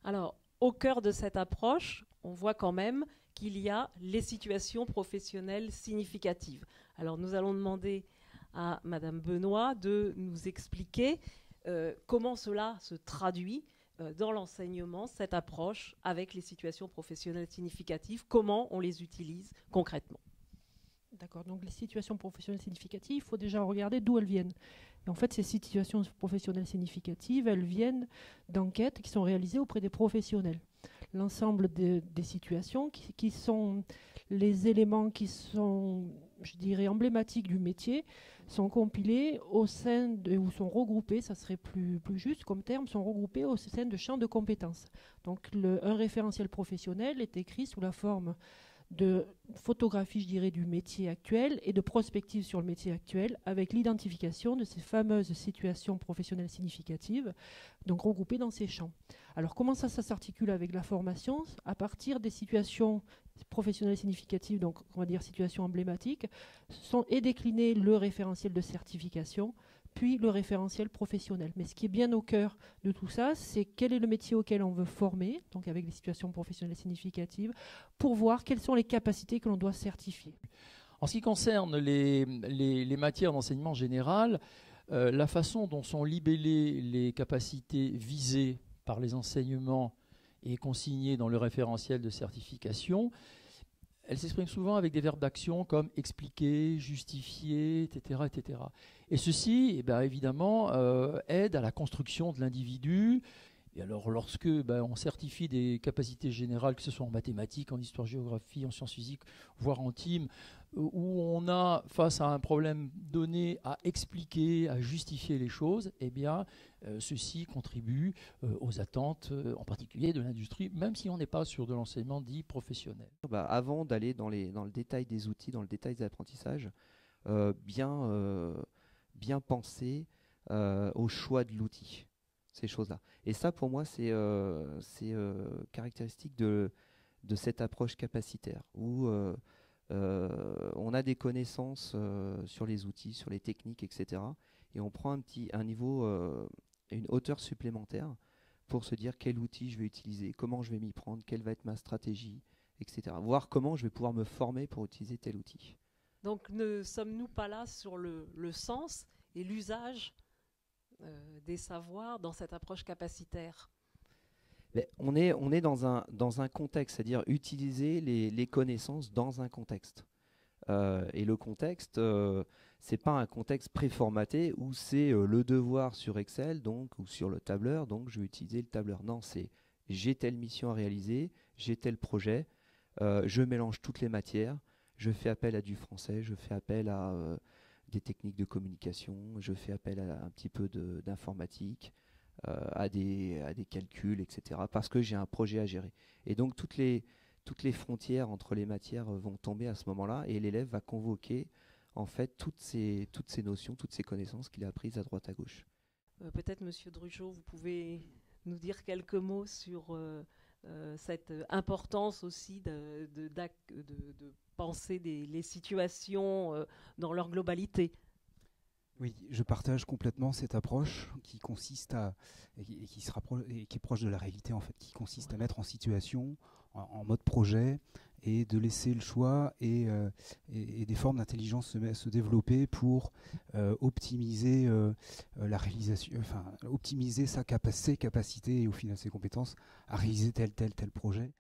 Alors, au cœur de cette approche, on voit quand même qu'il y a les situations professionnelles significatives. Alors, nous allons demander à Madame Benoît de nous expliquer comment cela se traduit dans l'enseignement, cette approche avec les situations professionnelles significatives, comment on les utilise concrètement. D'accord, donc les situations professionnelles significatives, il faut déjà regarder d'où elles viennent. Et en fait, ces situations professionnelles significatives, elles viennent d'enquêtes qui sont réalisées auprès des professionnels. L'ensemble des situations qui sont les éléments qui sont, je dirais, emblématiques du métier, sont compilés au sein ou sont regroupés, ça serait plus juste comme terme, sont regroupés au sein de champs de compétences. Donc un référentiel professionnel est écrit sous la forme de photographie, je dirais, du métier actuel et de prospective sur le métier actuel avec l'identification de ces fameuses situations professionnelles significatives, donc regroupées dans ces champs. Alors comment ça s'articule avec la formation? À partir des situations professionnelles significatives, donc on va dire situations emblématiques, est décliné le référentiel de certification, puis le référentiel professionnel. Mais ce qui est bien au cœur de tout ça, c'est quel est le métier auquel on veut former, donc avec les situations professionnelles significatives, pour voir quelles sont les capacités que l'on doit certifier. En ce qui concerne les matières d'enseignement général, la façon dont sont libellées les capacités visées par les enseignements et consignées dans le référentiel de certification, elle s'exprime souvent avec des verbes d'action comme expliquer, justifier, etc. etc. Et ceci, évidemment, aide à la construction de l'individu. Et alors, lorsque on certifie des capacités générales, que ce soit en mathématiques, en histoire-géographie, en sciences physiques, voire en TIM, où on a, face à un problème donné, à expliquer, à justifier les choses, ceci contribue aux attentes, en particulier de l'industrie, même si on n'est pas sur de l'enseignement dit professionnel. Avant d'aller dans le détail des outils, dans le détail des apprentissages, bien penser au choix de l'outil, ces choses-là. Et ça, pour moi, c'est caractéristique de cette approche capacitaire, où on a des connaissances sur les outils, sur les techniques, etc. Et on prend un niveau, une hauteur supplémentaire pour se dire quel outil je vais utiliser, comment je vais m'y prendre, quelle va être ma stratégie, etc. Voir comment je vais pouvoir me former pour utiliser tel outil. Donc ne sommes-nous pas là sur le sens et l'usage des savoirs dans cette approche capacitaire? Mais on est dans un contexte, c'est-à-dire utiliser les connaissances dans un contexte. Et le contexte, c'est pas un contexte préformaté où c'est le devoir sur Excel donc, ou sur le tableur, donc je vais utiliser le tableur. Non, c'est j'ai telle mission à réaliser, j'ai tel projet, je mélange toutes les matières, je fais appel à du français, je fais appel à des techniques de communication, je fais appel à un petit peu d'informatique, à des calculs, etc. Parce que j'ai un projet à gérer. Et donc toutes les frontières entre les matières vont tomber à ce moment-là et l'élève va convoquer en fait toutes ces notions, toutes ces connaissances qu'il a apprises à droite à gauche. Peut-être, Monsieur Druchot, vous pouvez nous dire quelques mots sur cette importance aussi de penser les situations dans leur globalité. Oui, je partage complètement cette approche qui consiste et qui se rapproche et qui est proche de la réalité en fait, qui consiste à mettre en situation, en mode projet, et de laisser le choix et des formes d'intelligence se développer pour optimiser la réalisation, enfin optimiser ses capacités et au final ses compétences à réaliser tel projet.